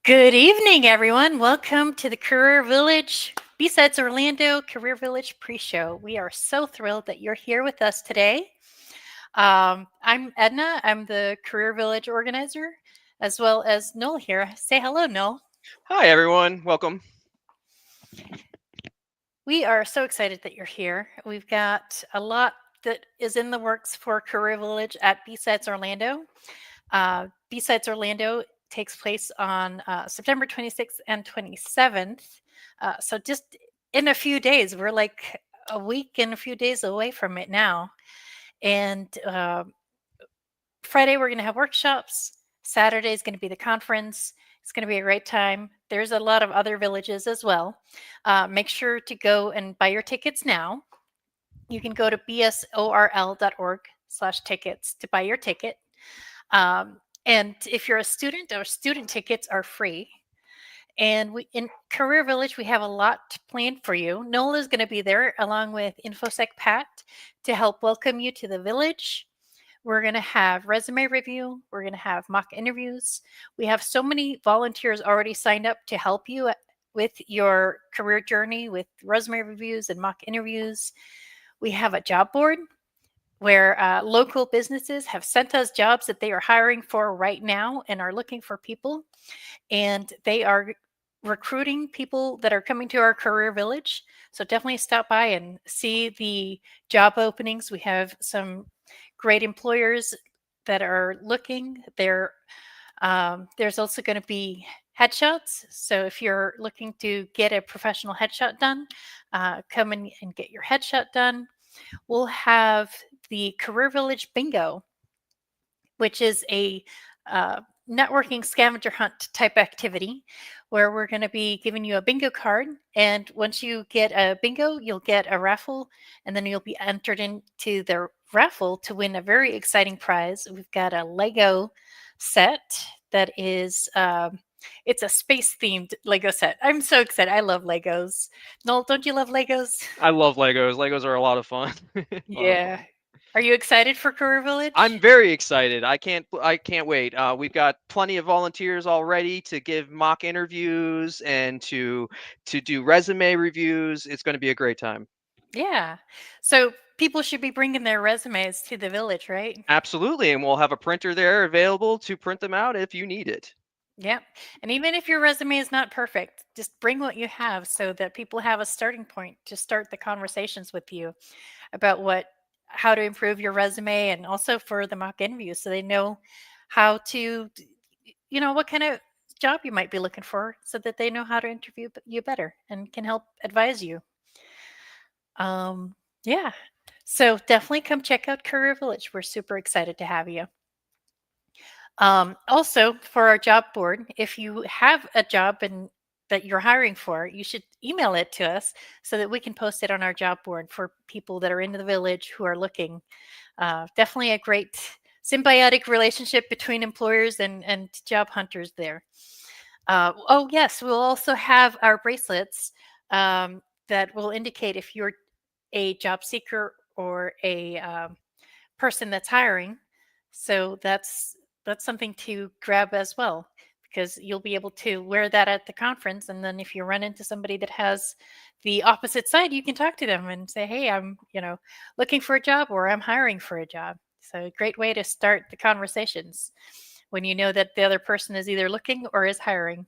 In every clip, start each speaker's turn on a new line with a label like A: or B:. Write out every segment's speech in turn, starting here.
A: Good evening, everyone. Welcome to the Career Village B-Sides Orlando Career Village pre-show. We are so thrilled that you're here with us today. I'm Edna. I'm the Career Village organizer, as well as Noel here. Say hello, Noel.
B: Hi, everyone. Welcome.
A: We are so excited that you're here. We've got a lot that is in the works for Career Village at B-Sides Orlando. B-Sides Orlando takes place on September 26th and 27th. So just in a few days, we're like a week and a few days away from it now. And Friday, we're going to have workshops. Saturday is going to be the conference. It's going to be a great time. There's a lot of other villages as well. Make sure to go and buy your tickets now. You can go to bsorl.org/tickets to buy your ticket. And if you're a student, our student tickets are free. And we in Career Village, we have a lot planned for you. Nola is going to be there along with InfoSec Pat to help welcome you to the village. We're going to have resume review. We're going to have mock interviews. We have so many volunteers already signed up to help you with your career journey with resume reviews and mock interviews. We have a job board where local businesses have sent us jobs that they are hiring for right now and are looking for people. And they are recruiting people that are coming to our career village. So definitely stop by and see the job openings. We have some great employers that are looking. There's also going to be headshots. So if you're looking to get a professional headshot done, come in and get your headshot done. We'll have the Career Village Bingo, which is a networking scavenger hunt type activity where we're going to be giving you a bingo card. And once you get a bingo, you'll get a raffle, and then you'll be entered into the raffle to win a very exciting prize. We've got a Lego set that is. It's a space themed Lego set. I'm so excited. I love Legos. Noel, don't you love Legos?
B: I love Legos. Legos are a lot of fun. A lot of
A: Yeah.
B: fun.
A: Are you excited for Career
B: I'm
A: Village?
B: very excited. I can't wait. We've got plenty of volunteers already to give mock interviews and to do resume reviews. It's going to be a great time.
A: Yeah. So people should be bringing their resumes to the village, right?
B: Absolutely, and we'll have a printer there available to print them out if you need it.
A: Yep. And even if your resume is not perfect, just bring what you have so that people have a starting point to start the conversations with you about how to improve your resume and also for the mock interview so they know how to, what kind of job you might be looking for so that they know how to interview you better and can help advise you. Um, yeah. So definitely come check out Career Village. We're super excited to have you. Also, for our job board, if you have a job and that you're hiring for, you should email it to us so that we can post it on our job board for people that are in the village who are looking. Definitely a great symbiotic relationship between employers and job hunters there. Oh, yes, we'll also have our bracelets that will indicate if you're a job seeker or a person that's hiring. So that's something to grab as well because you'll be able to wear that at the conference, and then if you run into somebody that has the opposite side, you can talk to them and say, "Hey, I'm looking for a job or I'm hiring for a job." So a great way to start the conversations when you know that the other person is either looking or is hiring.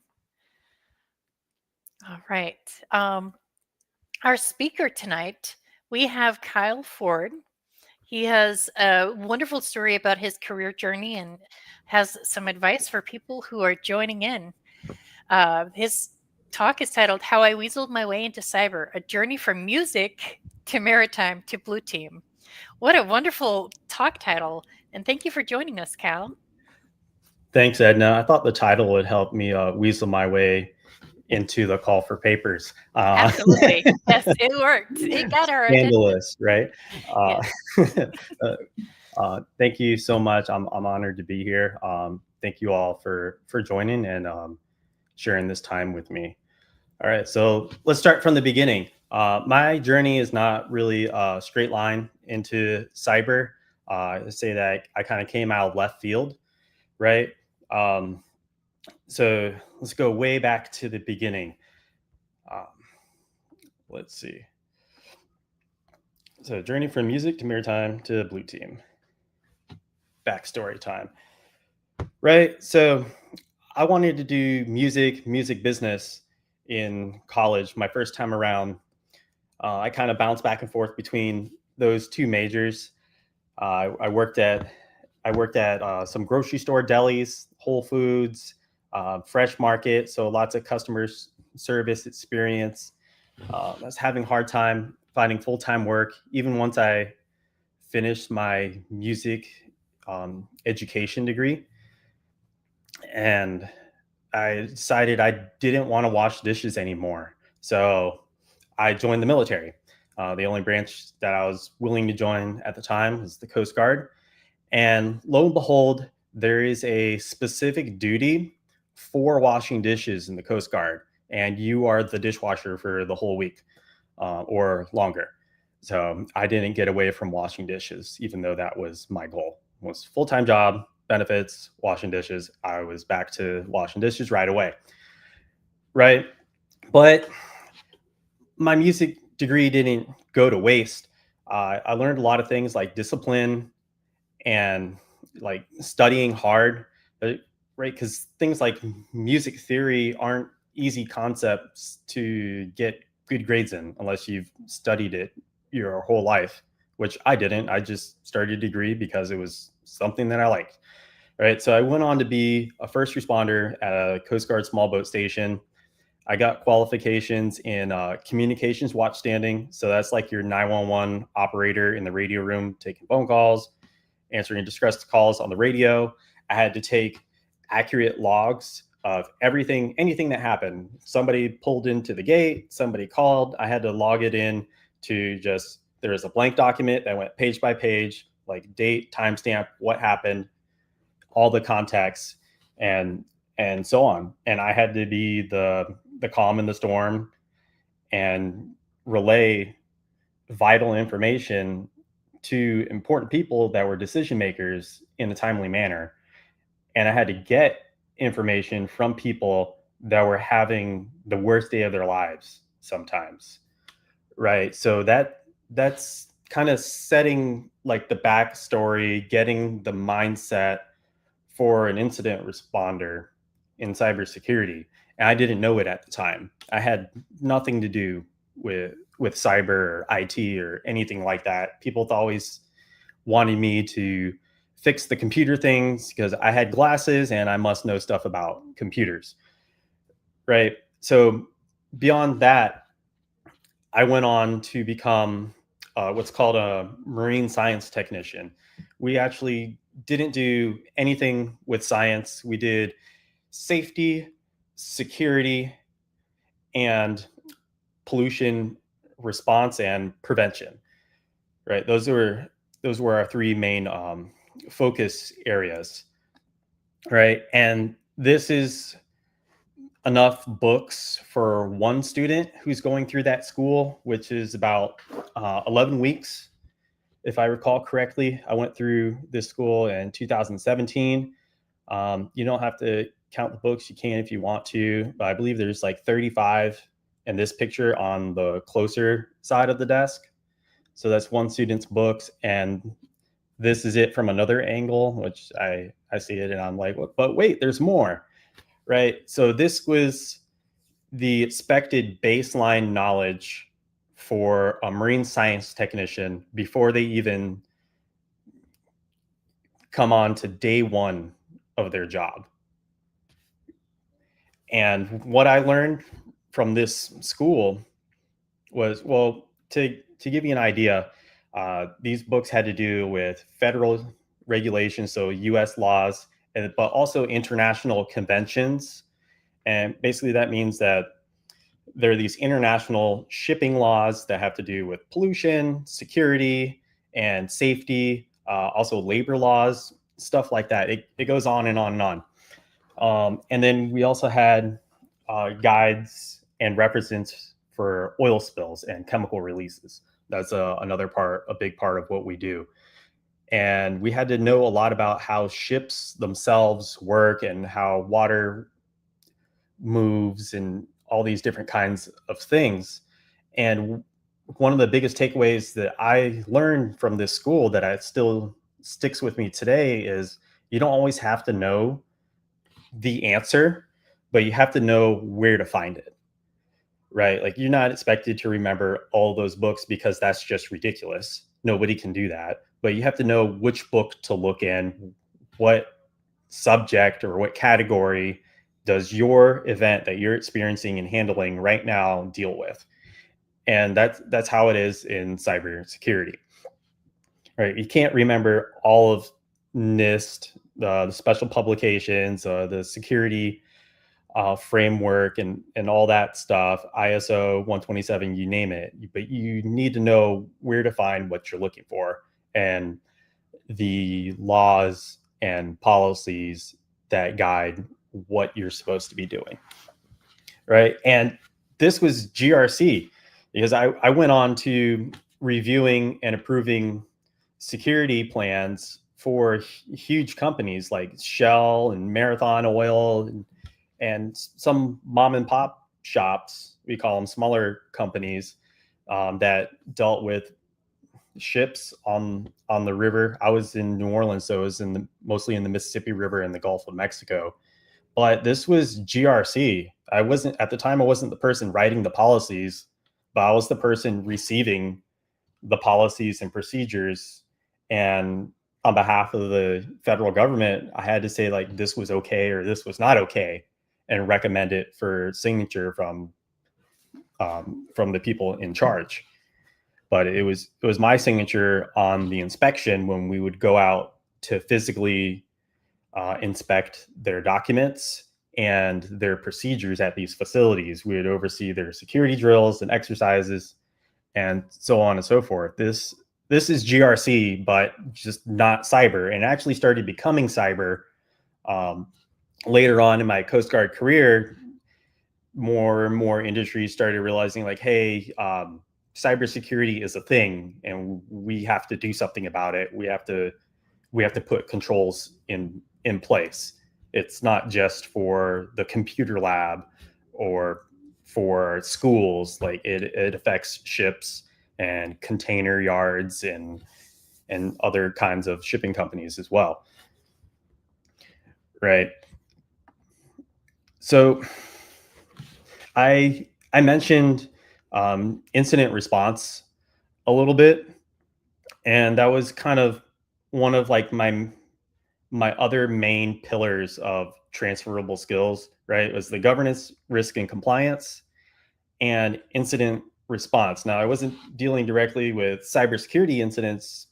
A: All right. Our speaker tonight, we have Kyle Ford. He has a wonderful story about his career journey and has some advice for people who are joining in. His talk is titled How I Weaseled My Way into Cyber, a journey from music to maritime to blue team. What a wonderful talk title. And thank you for joining us, Cal.
C: Thanks, Edna. I thought the title would help me weasel my way into the call for papers.
A: Absolutely. Yes, it worked. It got our attention.
C: Scandalous, right? Uh,
A: Yes.
C: thank you so much. I'm honored to be here. Thank you all for joining and sharing this time with me. All right, so let's start from the beginning. My journey is not really a straight line into cyber. I say that I kind of came out of left field, right? So let's go way back to the beginning. Um, let's see. So journey from music to Maritime to Blue Team. Backstory time. Right. So I wanted to do music business in college. My first time around, I kind of bounced back and forth between those two majors. I worked at some grocery store delis, Whole Foods, Fresh Market, so lots of customer service experience. I was having a hard time finding full time work, even once I finished my music education degree, and I decided I didn't want to wash dishes anymore. So I joined the military. The only branch that I was willing to join at the time was the Coast Guard. And lo and behold, there is a specific duty for washing dishes in the Coast Guard. And you are the dishwasher for the whole week or longer. So I didn't get away from washing dishes, even though that was my goal. It was full-time job, benefits, washing dishes. I was back to washing dishes right away. Right. But my music degree didn't go to waste. I learned a lot of things like discipline and like studying hard, right? Because things like music theory aren't easy concepts to get good grades in unless you've studied it your whole life, which I didn't. I just started a degree because it was something that I liked, right? So I went on to be a first responder at a Coast Guard small boat station. I got qualifications in communications watchstanding. So that's like your 911 operator in the radio room taking phone calls, answering distress calls on the radio. I had to take accurate logs of anything that happened. Somebody pulled into the gate, somebody called. I had to log it in to there's a blank document that went page by page, like date, timestamp, what happened, all the context, and so on. And I had to be the calm in the storm and relay vital information to important people that were decision makers in a timely manner. And I had to get information from people that were having the worst day of their lives sometimes. Right. So that's kind of setting like the backstory, getting the mindset for an incident responder in cybersecurity. And I didn't know it at the time. I had nothing to do with cyber or IT or anything like that. People always wanted me to fix the computer things because I had glasses and I must know stuff about computers. Right. So beyond that, I went on to become what's called a marine science technician. We actually didn't do anything with science. We did safety, security, and pollution response and prevention. Right. Those were our three main focus areas. Right. And this is enough books for one student who's going through that school, which is about 11 weeks, if I recall correctly. I went through this school in 2017. You don't have to count the books. You can if you want to, but I believe there's like 35 in this picture on the closer side of the desk. So that's one student's books. And this is it from another angle, which I see it and I'm like, but wait, there's more. Right. So this was the expected baseline knowledge for a marine science technician before they even come on to day one of their job. And what I learned from this school was, well, to give you an idea, these books had to do with federal regulations, so U.S. laws, but also international conventions. And basically that means that there are these international shipping laws that have to do with pollution, security, and safety, also labor laws, stuff like that. It goes on and on and on. And then we also had guides and references for oil spills and chemical releases. That's a big part of what we do. And we had to know a lot about how ships themselves work and how water moves and all these different kinds of things. And one of the biggest takeaways that I learned from this school that I still sticks with me today is you don't always have to know the answer, but you have to know where to find it. Right? Like you're not expected to remember all those books because that's just ridiculous. Nobody can do that. But you have to know which book to look in, what subject or what category does your event that you're experiencing and handling right now deal with. And that's how it is in cybersecurity. Right? You can't remember all of NIST, the special publications, the security framework and all that stuff, ISO 127, you name it. But you need to know where to find what you're looking for and the laws and policies that guide what you're supposed to be doing. Right. And this was GRC because I went on to reviewing and approving security plans for huge companies like Shell and Marathon Oil and some mom and pop shops, we call them smaller companies, that dealt with ships on the river. I was in New Orleans, so it was mostly in the Mississippi River and the Gulf of Mexico. But this was GRC. I wasn't at the time. I wasn't the person writing the policies, but I was the person receiving the policies and procedures. And on behalf of the federal government, I had to say like this was okay or this was not okay, and recommend it for signature from the people in charge. But it was my signature on the inspection when we would go out to physically inspect their documents and their procedures at these facilities. We would oversee their security drills and exercises and so on and so forth. This is GRC, but just not cyber, and actually started becoming cyber later on in my Coast Guard career. More and more industries started realizing like, hey, cybersecurity is a thing and we have to do something about it. We have to put controls in place. It's not just for the computer lab or for schools. Like it affects ships and container yards and other kinds of shipping companies as well. Right. So I mentioned incident response a little bit, and that was kind of one of like my other main pillars of transferable skills. Right, it was the governance, risk, and compliance, and incident response. Now, I wasn't dealing directly with cybersecurity incidents,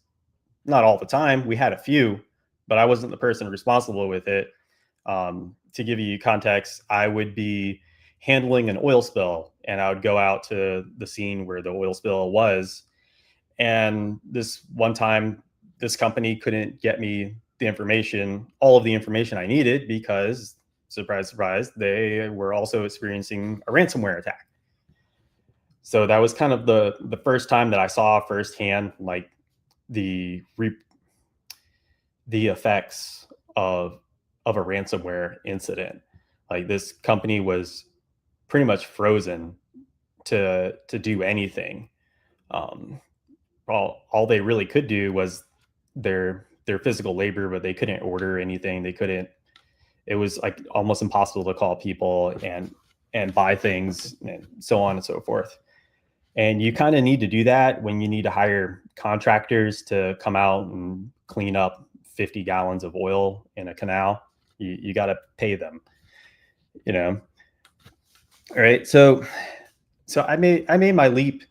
C: not all the time. We had a few, but I wasn't the person responsible with it. To give you context, I would be handling an oil spill, and I would go out to the scene where the oil spill was. And this one time, this company couldn't get me all of the information I needed because, surprise, surprise, they were also experiencing a ransomware attack. So that was kind of the first time that I saw firsthand like the effects of a ransomware incident. Like this company was pretty much frozen to do anything. All they really could do was their physical labor, but they couldn't order anything. It was like almost impossible to call people and buy things and so on and so forth. And you kind of need to do that when you need to hire contractors to come out and clean up 50 gallons of oil in a canal. You got to pay them, All right. So I made my leap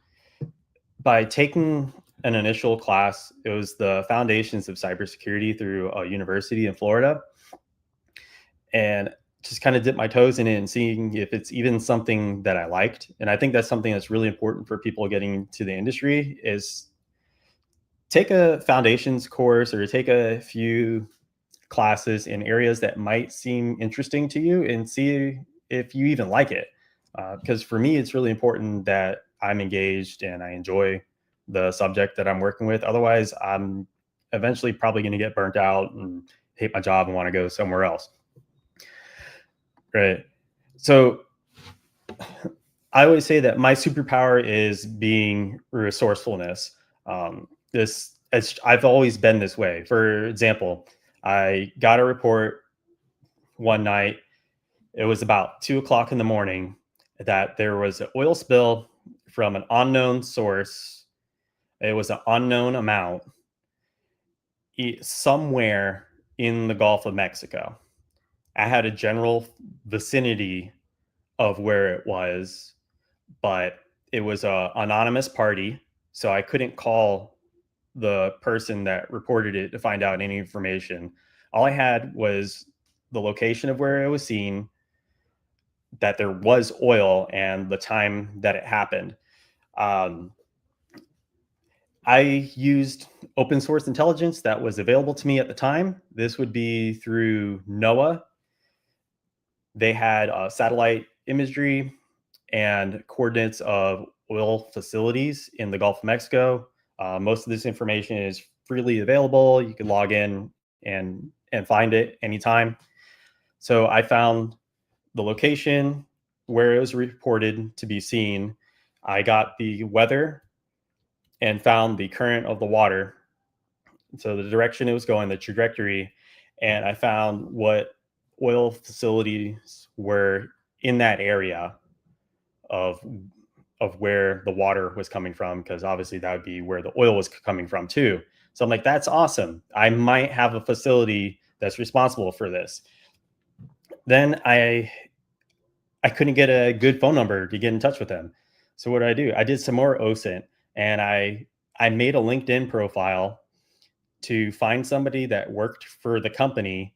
C: by taking an initial class. It was the Foundations of Cybersecurity through a university in Florida, and just kind of dip my toes in it and seeing if it's even something that I liked. And I think that's something that's really important for people getting to the industry is take a foundations course or take a few classes in areas that might seem interesting to you and see if you even like it. Because for me, it's really important that I'm engaged and I enjoy the subject that I'm working with. Otherwise, I'm eventually probably going to get burnt out and hate my job and want to go somewhere else. Right. So I always say that my superpower is being resourcefulness. I've always been this way. For example, I got a report one night. It was about 2 o'clock in the morning that there was an oil spill from an unknown source. It was an unknown amount somewhere in the Gulf of Mexico. I had a general vicinity of where it was, but it was an anonymous party, so I couldn't call the person that reported it to find out any information. All I had was the location of where it was seen, that there was oil, and the time that it happened. I used open source intelligence that was available to me at the time. This would be through NOAA. They had satellite imagery and coordinates of oil facilities in the Gulf of Mexico. Most of this information is freely available. You can log in and find it anytime. So I found the location where it was reported to be seen. I got the weather and found the current of the water. So the direction it was going, the trajectory, and I found what oil facilities were in that area of where the water was coming from, because obviously that would be where the oil was coming from too. So I'm like, that's awesome. I might have a facility that's responsible for this. Then I couldn't get a good phone number to get in touch with them. So what did I do? I did some more OSINT, and I made a LinkedIn profile to find somebody that worked for the company.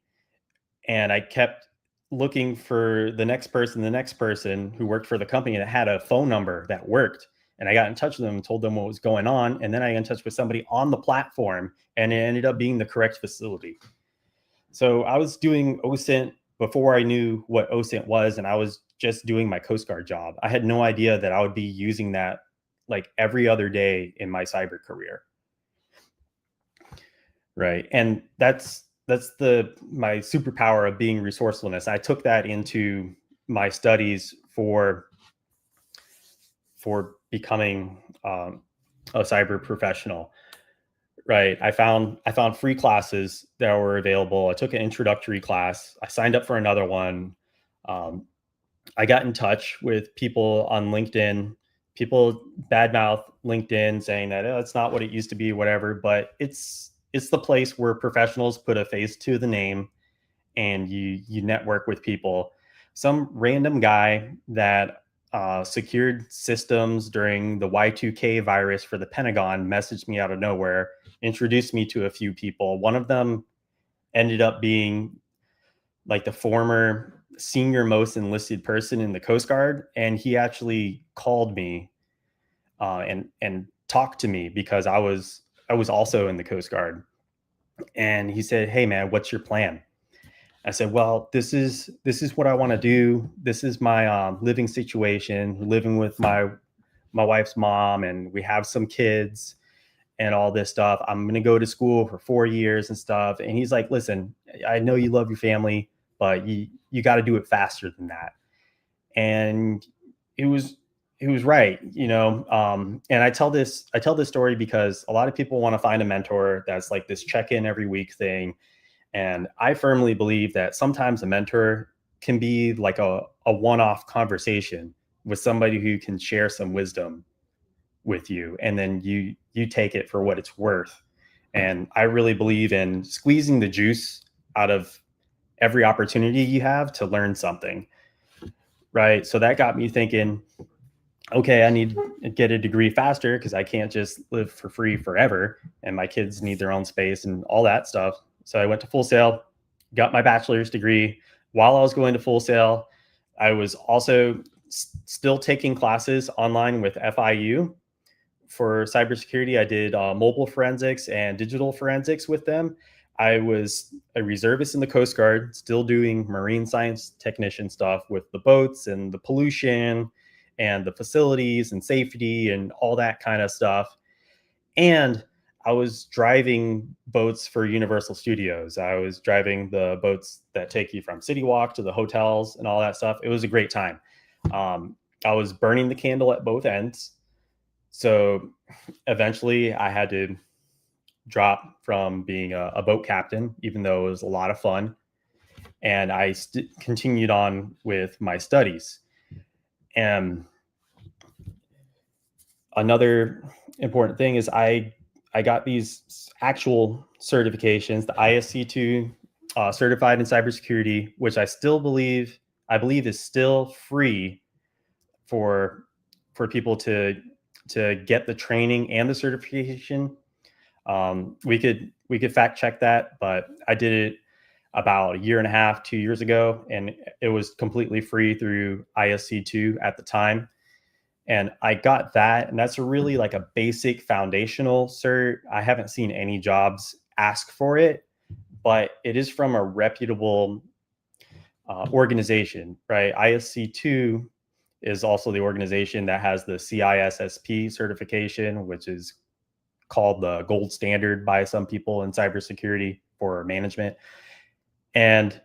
C: And I kept looking for the next person who worked for the company that had a phone number that worked. And I got in touch with them and told them what was going on. And then I got in touch with somebody on the platform, and it ended up being the correct facility. So I was doing OSINT before I knew what OSINT was, and I was just doing my Coast Guard job. I had no idea that I would be using that like every other day in my cyber career. Right. And that's my superpower of being resourcefulness. I took that into my studies for becoming a cyber professional. Right. I found free classes that were available. I took an introductory class. I signed up for another one. I got in touch with people on LinkedIn. People badmouth LinkedIn saying that it's not what it used to be, whatever. But it's the place where professionals put a face to the name, and you network with people. Some random guy that secured systems during the Y2K virus for the Pentagon messaged me out of nowhere, introduced me to a few people. One of them ended up being like the former senior most enlisted person in the Coast Guard, and he actually called me and talked to me because I was also in the Coast Guard. And he said, "Hey man, what's your plan?" I said, "Well, this is what I want to do. This is my living situation, living with my wife's mom, and we have some kids and all this stuff. I'm going to go to school for 4 years and stuff." And he's like, "Listen, I know you love your family, but you got to do it faster than that." And it was right, you know. And I tell this story because a lot of people want to find a mentor that's like this check-in every week thing. And I firmly believe that sometimes a mentor can be like a one-off conversation with somebody who can share some wisdom with you, and then you take it for what it's worth. And I really believe in squeezing the juice out of every opportunity you have to learn something. Right. So that got me thinking, okay, I need to get a degree faster because I can't just live for free forever. And my kids need their own space and all that stuff. So I went to Full Sail, got my bachelor's degree. While I was going to Full Sail, I was also still taking classes online with FIU for cybersecurity. I did mobile forensics and digital forensics with them. I was a reservist in the Coast Guard, still doing marine science technician stuff with the boats and the pollution and the facilities and safety and all that kind of stuff. And I was driving boats for Universal Studios. I was driving the boats that take you from City Walk to the hotels and all that stuff. It was a great time. I was burning the candle at both ends. So eventually I had to drop from being a boat captain, even though it was a lot of fun. And I continued on with my studies. And another important thing is I got these actual certifications, the ISC2 certified in cybersecurity, which I believe is still free for people to get the training and the certification. We could fact check that, but I did it about a year and a half, 2 years ago, and it was completely free through ISC2 at the time. And I got that, and that's really like a basic foundational cert. I haven't seen any jobs ask for it, but it is from a reputable organization, right? ISC2 is also the organization that has the CISSP certification, which is called the gold standard by some people in cybersecurity for management. And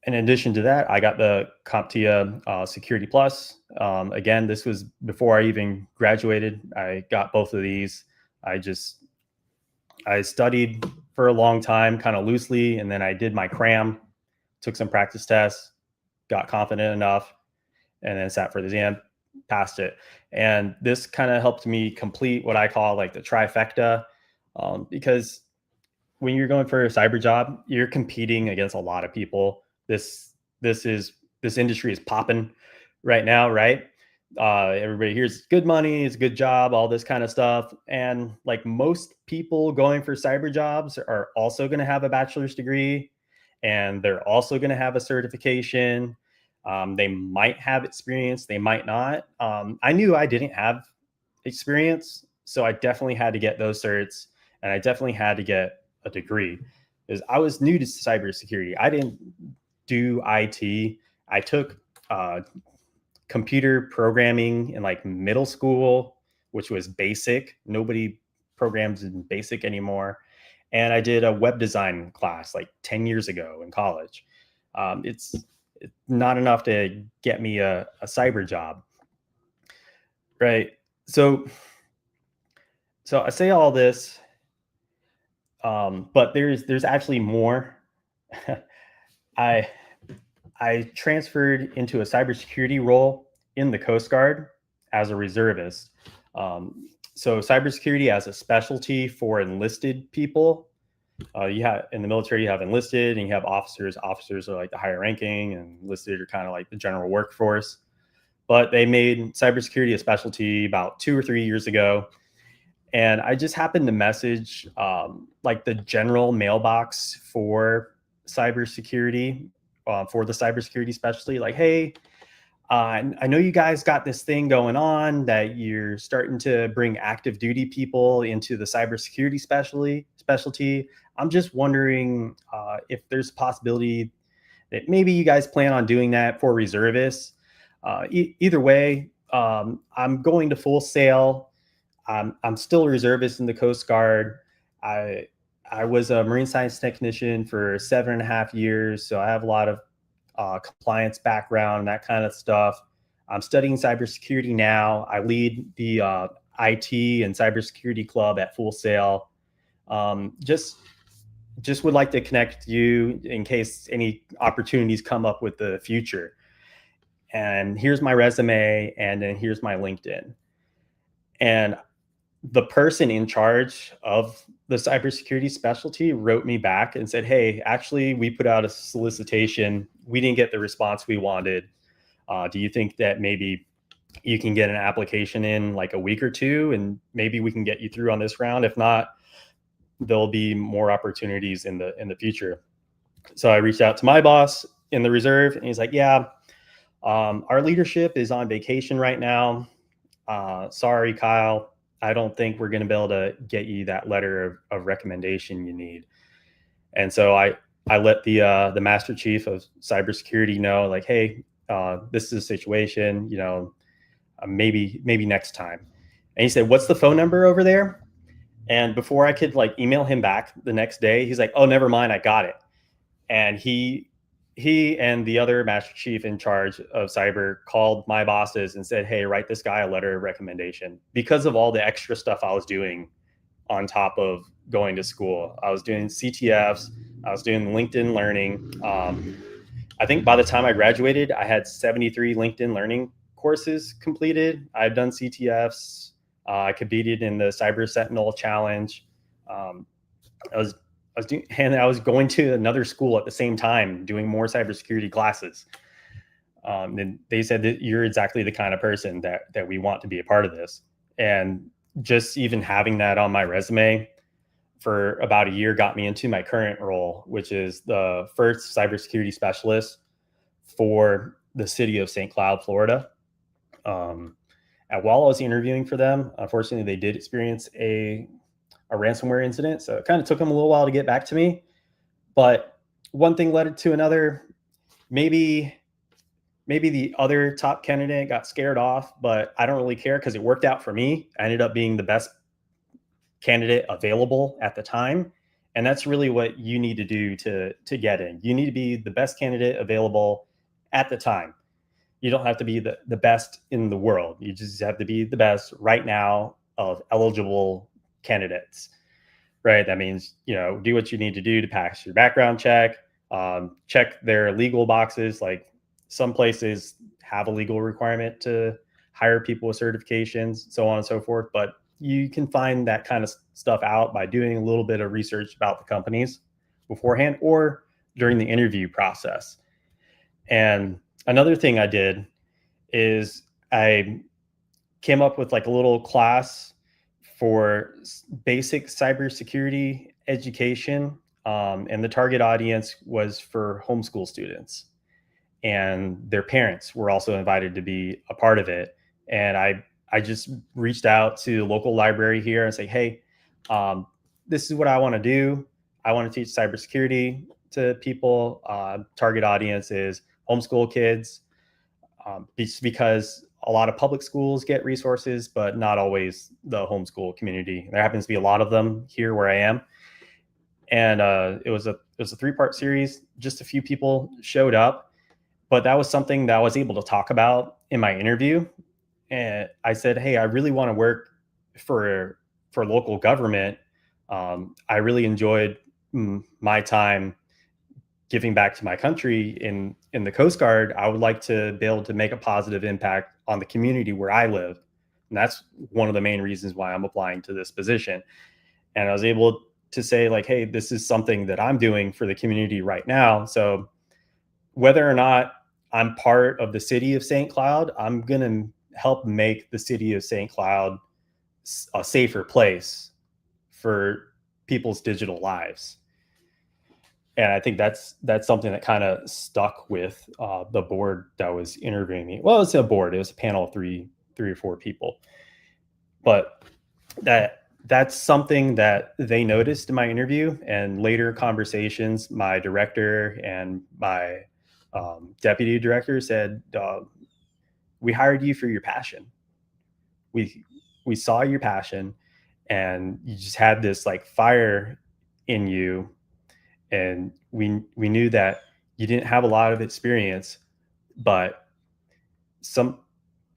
C: in addition to that, I got the CompTIA Security Plus. Again, this was before I even graduated. I got both of these. I studied for a long time, kind of loosely, and then I did my cram, took some practice tests, got confident enough, and then sat for the exam, passed it. And this kind of helped me complete what I call like the trifecta, because when you're going for a cyber job, you're competing against a lot of people. This industry is popping right now, right? Everybody hears good money, it's a good job, all this kind of stuff. And like most people going for cyber jobs are also going to have a bachelor's degree, and they're also going to have a certification. They might have experience, they might not. I knew I didn't have experience, so I definitely had to get those certs, and I definitely had to get a degree because I was new to cybersecurity. I didn't do IT. I took computer programming in like middle school, which was basic. Nobody programs in basic anymore. And I did a web design class like 10 years ago in college. It's not enough to get me a cyber job, right? So I say all this, but there's actually more. I transferred into a cybersecurity role in the Coast Guard as a reservist. So cybersecurity as a specialty for enlisted people. You have in the military, you have enlisted and you have officers. Officers are like the higher ranking, and enlisted are kind of like the general workforce. But they made cybersecurity a specialty about 2 or 3 years ago. And I just happened to message like the general mailbox for cybersecurity, for the cybersecurity specialty, like, hey, I know you guys got this thing going on that you're starting to bring active duty people into the cybersecurity specialty. I'm just wondering if there's a possibility that maybe you guys plan on doing that for reservists. Either way, I'm going to Full Sail. I'm still a reservist in the Coast Guard. I was a marine science technician for 7.5 years, so I have a lot of compliance background, that kind of stuff. I'm studying cybersecurity now. I lead the IT and cybersecurity club at Full Sail. Just would like to connect with you in case any opportunities come up with the future. And here's my resume, and then here's my LinkedIn. And the person in charge of the cybersecurity specialty wrote me back and said, hey, actually, we put out a solicitation. We didn't get the response we wanted. Do you think that maybe you can get an application in like a week or two, and maybe we can get you through on this round? If not, there'll be more opportunities in the future. So I reached out to my boss in the reserve, and he's like, yeah, our leadership is on vacation right now. Sorry, Kyle. I don't think we're going to be able to get you that letter of recommendation you need. And so I let the Master Chief of Cybersecurity know, like, hey, this is a situation, maybe next time. And he said, what's the phone number over there? And before I could like email him back the next day, he's like, "Oh, never mind, I got it." And he and the other master chief in charge of cyber called my bosses and said, "Hey, write this guy a letter of recommendation," because of all the extra stuff I was doing on top of going to school. I was doing CTFs, I was doing LinkedIn Learning. I think by the time I graduated, I had 73 LinkedIn Learning courses completed. I've done CTFs. I competed in the Cyber Sentinel Challenge. Um, I was going to another school at the same time doing more cybersecurity classes. And they said that you're exactly the kind of person that we want to be a part of this. And just even having that on my resume for about a year got me into my current role, which is the first cybersecurity specialist for the city of St. Cloud, Florida. Um, and while I was interviewing for them, unfortunately, they did experience a ransomware incident. So it kind of took them a little while to get back to me. But one thing led to another. Maybe the other top candidate got scared off, but I don't really care because it worked out for me. I ended up being the best candidate available at the time. And that's really what you need to do to get in. You need to be the best candidate available at the time. You don't have to be the best in the world. You just have to be the best right now of eligible candidates, right? That means, do what you need to do to pass your background check, check their legal boxes. Like some places have a legal requirement to hire people with certifications, so on and so forth. But you can find that kind of stuff out by doing a little bit of research about the companies beforehand or during the interview process. And another thing I did is I came up with like a little class for basic cybersecurity education. And the target audience was for homeschool students. And their parents were also invited to be a part of it. And I just reached out to the local library here and say, "Hey, this is what I want to do. I want to teach cybersecurity to people. Target audience is homeschool kids, because a lot of public schools get resources, but not always the homeschool community. There happens to be a lot of them here where I am." And it was a 3-part series. Just a few people showed up, but that was something that I was able to talk about in my interview. And I said, "Hey, I really want to work for local government. I really enjoyed my time giving back to my country in the Coast Guard. I would like to be able to make a positive impact on the community where I live." And that's one of the main reasons why I'm applying to this position. And I was able to say like, "Hey, this is something that I'm doing for the community right now. So whether or not I'm part of the city of St. Cloud, I'm going to help make the city of St. Cloud a safer place for people's digital lives." And I think that's something that kind of stuck with the board that was interviewing me. Well, it's a board; it was a panel of three or four people, but that's something that they noticed in my interview. And later conversations, my director and my deputy director said, "We hired you for your passion. We saw your passion, and you just had this like fire in you, and we knew that you didn't have a lot of experience, but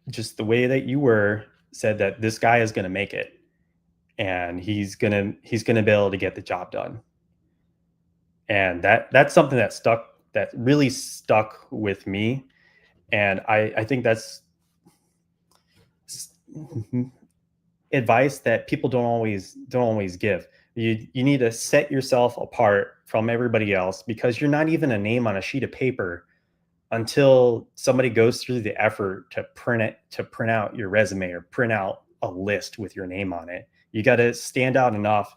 C: just the way that you were said that this guy is going to make it, and he's going to be able to get the job done." And that's something that really stuck with me. And I think that's advice that people don't always give. You need to set yourself apart from everybody else, because you're not even a name on a sheet of paper until somebody goes through the effort to print out your resume or print out a list with your name on it. You got to stand out enough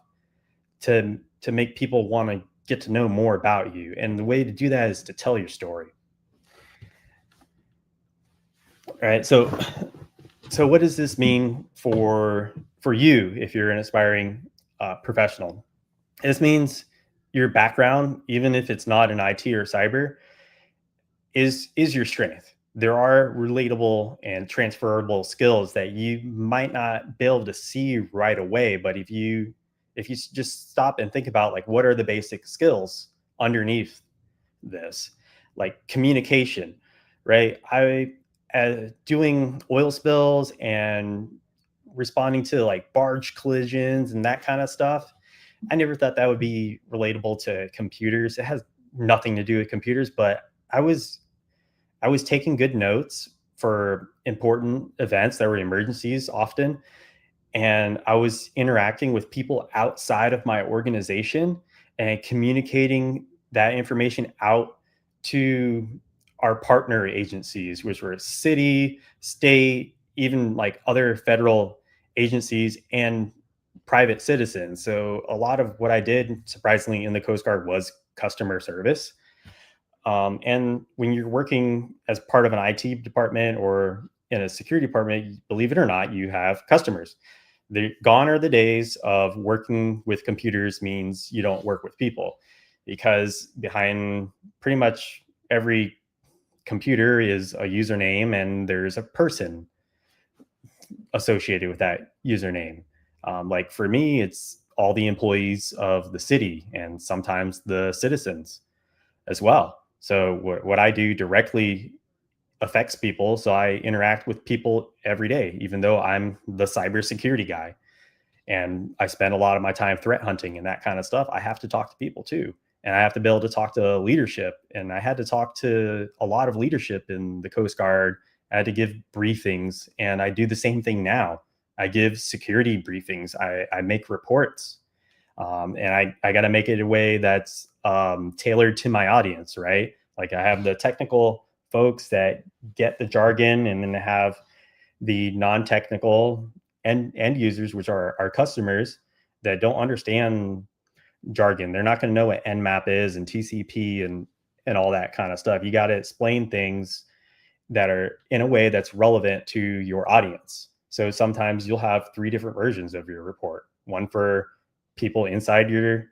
C: to make people want to get to know more about you. And the way to do that is to tell your story. All right. So what does this mean for you if you're an aspiring professional? This means your background, even if it's not in IT or cyber, is your strength. There are relatable and transferable skills that you might not be able to see right away, but if you if you just stop and think about like what are the basic skills underneath this, like communication, right? Doing oil spills and responding to like barge collisions and that kind of stuff. I never thought that would be relatable to computers. It has nothing to do with computers, but I was taking good notes for important events that were emergencies often, and I was interacting with people outside of my organization and communicating that information out to our partner agencies, which were city, state, even like other federal agencies and private citizens. So a lot of what I did, surprisingly, in the Coast Guard was customer service. And when you're working as part of an IT department or in a security department, believe it or not, you have customers. Gone are the days of working with computers means you don't work with people, because behind pretty much every computer is a username and there's a person associated with that username. Like for me, it's all the employees of the city and sometimes the citizens as well. So what I do directly affects people. So I interact with people every day, even though I'm the cybersecurity guy. And I spend a lot of my time threat hunting and that kind of stuff. I have to talk to people too. And I have to be able to talk to leadership. And I had to talk to a lot of leadership in the Coast Guard. I had to give briefings, and I do the same thing now. I give security briefings. I make reports. And I got to make it a way that's tailored to my audience, right? Like I have the technical folks that get the jargon, and then I have the non-technical end users, which are our customers, that don't understand jargon. They're not going to know what Nmap is and TCP and all that kind of stuff. You got to explain things that are in a way that's relevant to your audience. So sometimes you'll have 3 different versions of your report: one for people inside your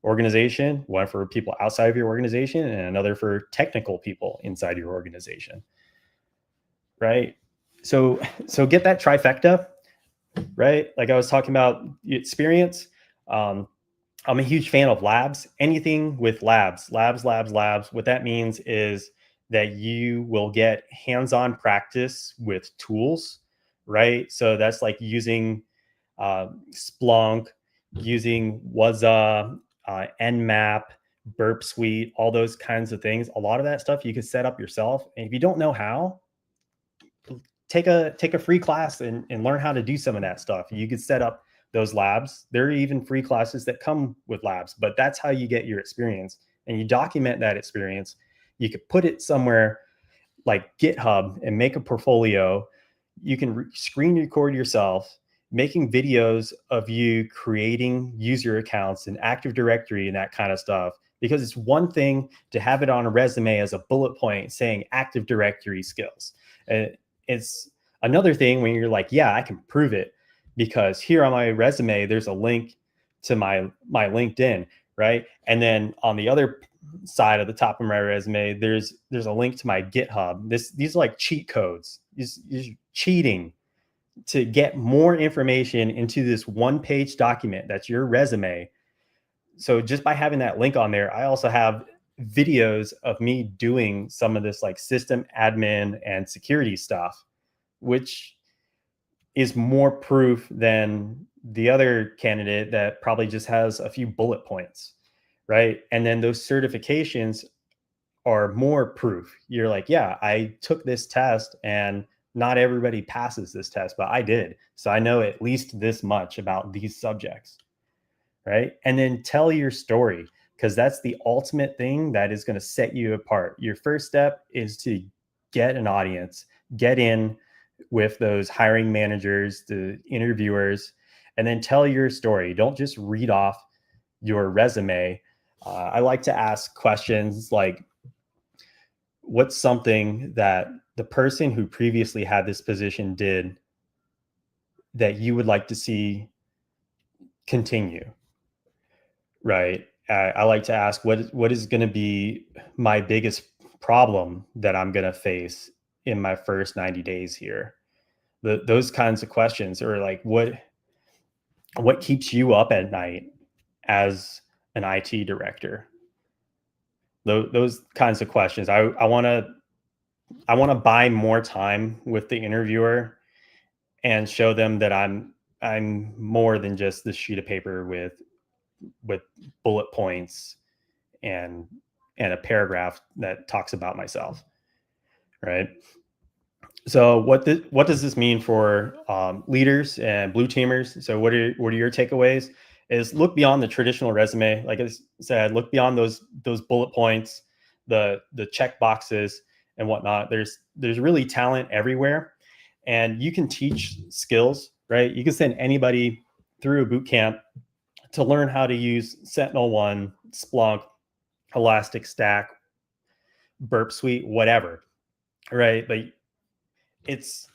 C: organization, one for people outside of your organization, and another for technical people inside your organization. Right? So get that trifecta, right? Like I was talking about experience. I'm a huge fan of labs. Anything with labs. What that means is that you will get hands-on practice with tools, right? So that's like using Splunk, using Wazza, Nmap, Burp Suite, all those kinds of things. A lot of that stuff you can set up yourself. And if you don't know how, take a free class and learn how to do some of that stuff. You could set up those labs. There are even free classes that come with labs, but that's how you get your experience, and you document that experience. You could put it somewhere like GitHub and make a portfolio. You can screen record yourself making videos of you creating user accounts and Active Directory and that kind of stuff, because it's one thing to have it on a resume as a bullet point saying Active Directory skills. It's another thing when you're like, yeah, I can prove it, because here on my resume, there's a link to my LinkedIn, right? And then on the other side of the top of my resume, there's a link to my GitHub. These are like cheat codes. You're cheating to get more information into this one-page document that's your resume. So just by having that link on there, I also have videos of me doing some of this like system admin and security stuff, which is more proof than the other candidate that probably just has a few bullet points, right? And then those certifications are more proof. You're like, yeah, I took this test, and not everybody passes this test, but I did. So I know at least this much about these subjects, right? And then tell your story, because that's the ultimate thing that is going to set you apart. Your first step is to get an audience, get in with those hiring managers, the interviewers, and then tell your story. Don't just read off your resume. I like to ask questions like, what's something that the person who previously had this position did that you would like to see continue? Right. I like to ask, what is going to be my biggest problem that I'm going to face in my first 90 days here? Those kinds of questions, or like, what keeps you up at night as an IT director? Those kinds of questions. I want to buy more time with the interviewer and show them that I'm more than just this sheet of paper with bullet points and a paragraph that talks about myself, right? So what does this mean for leaders and blue teamers? So what are your takeaways? Is look beyond the traditional resume. Like I said, look beyond those bullet points, the check boxes and whatnot. There's really talent everywhere, and you can teach skills, right? You can send anybody through a boot camp to learn how to use Sentinel-1, Splunk, Elastic Stack, Burp Suite, whatever, right? But it's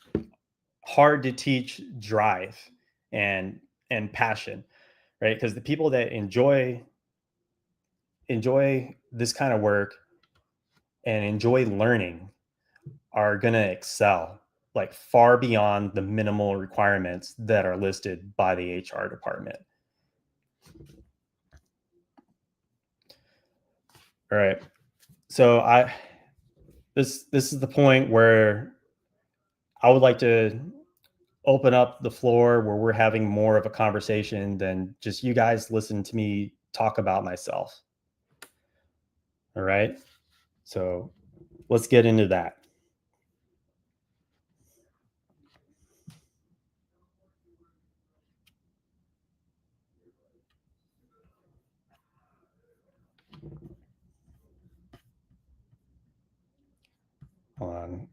C: hard to teach drive and passion, right? Because the people that enjoy this kind of work and enjoy learning are going to excel like far beyond the minimal requirements that are listed by the HR department. All right. So this is the point where I would like to open up the floor where we're having more of a conversation than just you guys listen to me talk about myself. All right. So let's get into that. Hold on.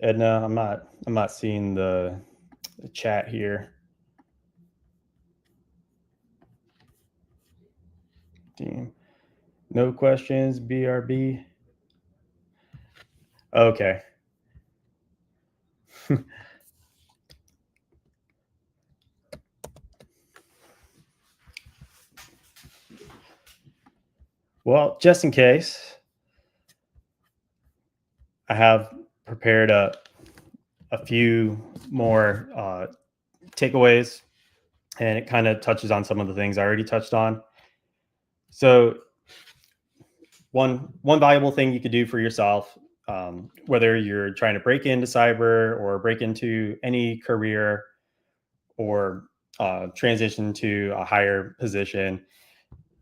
C: Edna, I'm not seeing the chat here. Team. No questions, BRB. Okay. Well, just in case, I have prepared a few more takeaways, and it kind of touches on some of the things I already touched on. So one valuable thing you could do for yourself, whether you're trying to break into cyber or break into any career or transition to a higher position,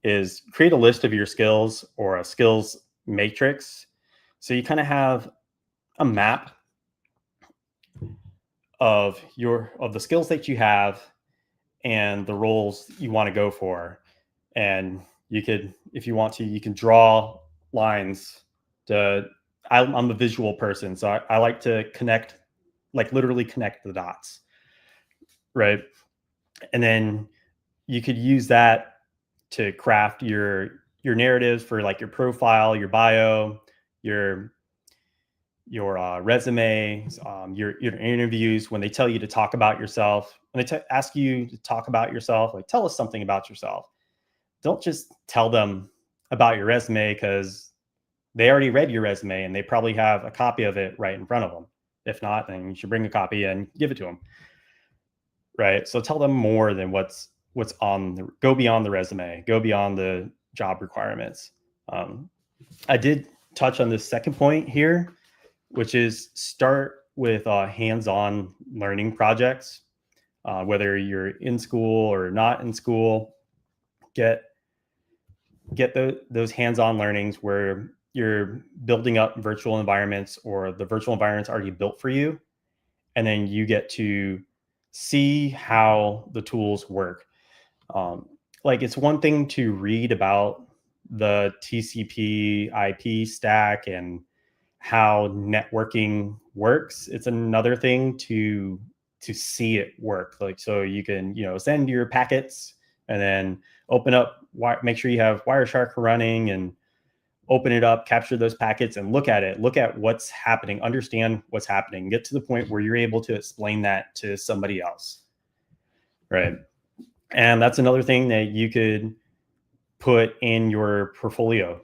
C: is create a list of your skills or a skills matrix. So you kind of have a map of the skills that you have and the roles you want to go for. And you could, if you want to, you can draw lines to, I'm a visual person, so I like to connect, like literally connect the dots, right? And then you could use that to craft your narratives for like your profile, your bio, your resume, your interviews. When they tell you to talk about yourself, when they ask you to talk about yourself, like tell us something about yourself. Don't just tell them about your resume, because they already read your resume and they probably have a copy of it right in front of them. If not, then you should bring a copy and give it to them. Right. So tell them more than what's on go beyond the resume, go beyond the job requirements. I did touch on this second point here, which is start with hands-on learning projects. Whether you're in school or not in school, get those hands-on learnings where you're building up virtual environments, or the virtual environment's already built for you, and then you get to see how the tools work. Like, it's one thing to read about the TCP IP stack and how networking works. It's another thing to see it work. Like, so you can, send your packets and then open up, make sure you have Wireshark running and open it up, capture those packets and look at what's happening, understand what's happening, get to the point where you're able to explain that to somebody else. Right. And that's another thing that you could put in your portfolio,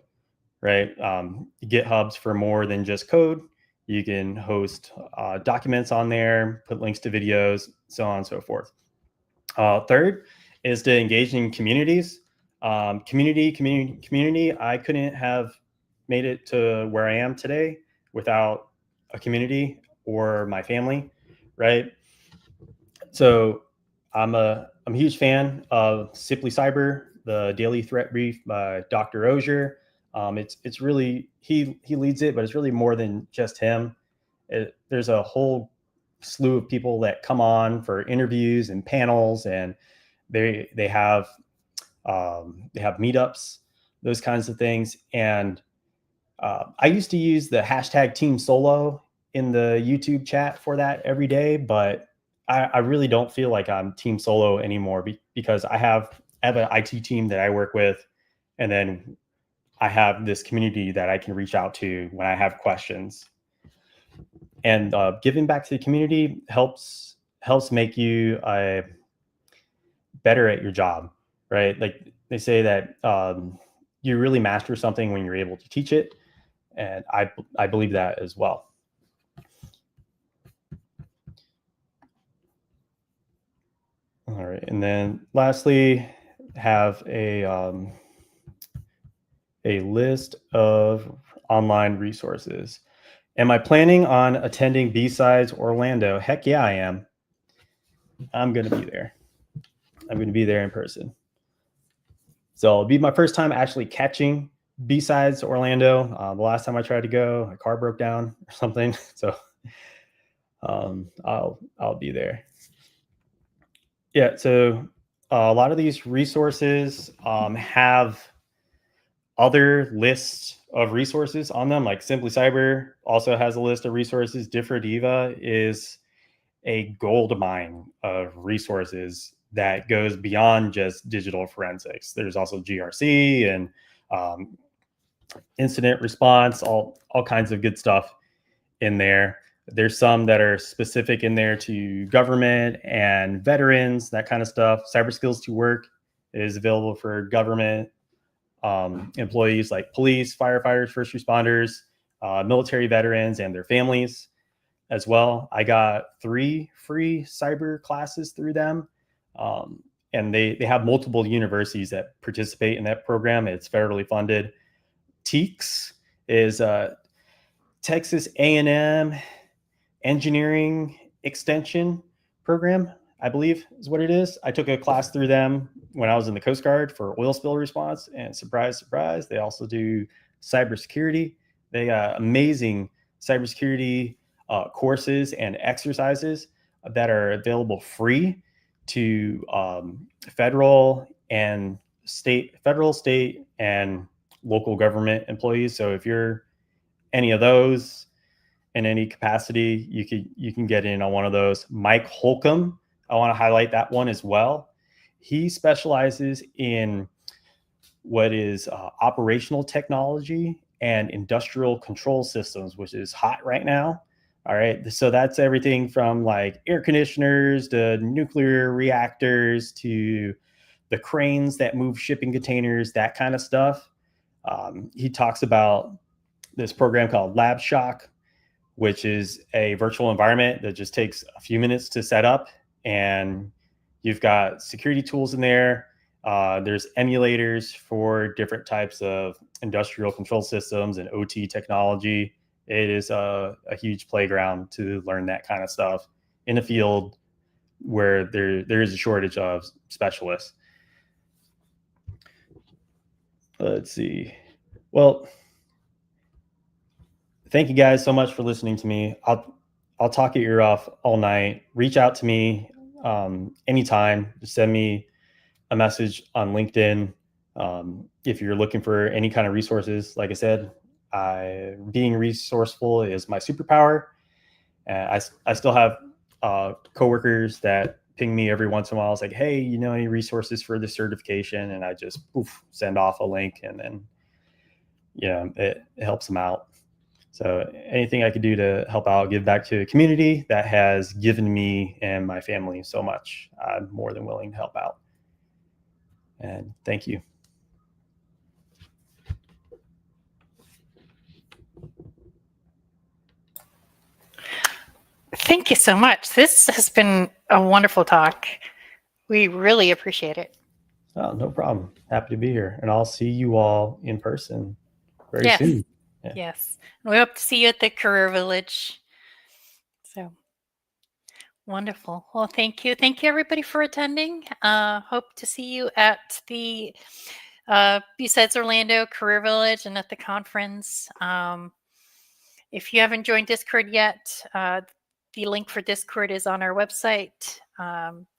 C: right? GitHubs for more than just code. You can host documents on there, put links to videos, so on and so forth. Third is to engage in communities. Community. I couldn't have made it to where I am today without a community or my family, right? So I'm a huge fan of Simply Cyber, the daily threat brief by Dr. Ozier. It's really he leads it, but it's really more than just him. There's a whole slew of people that come on for interviews and panels, and they have meetups, those kinds of things. And I used to use the hashtag Team Solo in the YouTube chat for that every day, but I really don't feel like I'm Team Solo anymore because I have an IT team that I work with, and then I have this community that I can reach out to when I have questions. And giving back to the community helps make you better at your job, right? Like they say that you really master something when you're able to teach it, and I believe that as well. All right, and then lastly, have a list of online resources. Am I planning on attending B-Sides Orlando? Heck yeah, I am. I'm going to be there. I'm going to be there in person. So it'll be my first time actually catching B-Sides Orlando. The last time I tried to go, my car broke down or something. So I'll be there. Yeah. So a lot of these resources have other lists of resources on them. Like Simply Cyber also has a list of resources. Differdiva is a gold mine of resources that goes beyond just digital forensics. There's also GRC and incident response, all kinds of good stuff in there. There's some that are specific in there to government and veterans, that kind of stuff. Cyber Skills to Work is available for government employees like police, firefighters, first responders, military veterans, and their families as well. I got 3 free cyber classes through them. And they have multiple universities that participate in that program. It's federally funded. TEAX is Texas A&M Engineering Extension Program, I believe is what it is. I took a class through them when I was in the Coast Guard for oil spill response, and surprise, surprise, they also do cybersecurity. They got amazing cybersecurity courses and exercises that are available free to federal, state, and local government employees. So if you're any of those in any capacity, you can get in on one of those. Mike Holcomb, I want to highlight that one as well. He specializes in what is operational technology and industrial control systems, which is hot right now. All right, so that's everything from like air conditioners to nuclear reactors to the cranes that move shipping containers, that kind of stuff. He talks about this program called Lab Shock, which is a virtual environment that just takes a few minutes to set up. And you've got security tools in there. There's emulators for different types of industrial control systems and OT technology. It is a huge playground to learn that kind of stuff in a field where there is a shortage of specialists. Let's see. Well, thank you guys so much for listening to me. I'll talk your ear off all night. Reach out to me anytime. Just send me a message on LinkedIn if you're looking for any kind of resources. Like I said, being resourceful is my superpower. I still have coworkers that ping me every once in a while. It's like, hey, you know any resources for this certification? And I just send off a link, and then it helps them out. So anything I could do to help out, give back to a community that has given me and my family so much, I'm more than willing to help out. And thank you.
A: Thank you so much. This has been a wonderful talk. We really appreciate it.
C: Oh, no problem. Happy to be here. And I'll see you all in person very
A: Yes.
C: soon. Yeah.
A: Yes. And we hope to see you at the Career Village. So wonderful. Well, thank you. Thank you, everybody, for attending. Hope to see you at the besides Orlando Career Village and at the conference. If you haven't joined Discord yet, the link for Discord is on our website.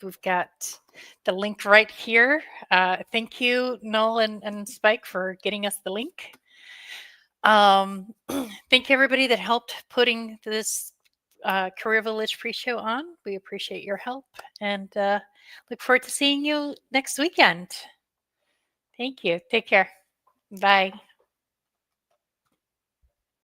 A: We've got the link right here. Thank you, Noel and Spike, for getting us the link. Thank you, everybody that helped putting this Career Village pre-show on. We appreciate your help and look forward to seeing you next weekend. Thank you. Take care. Bye.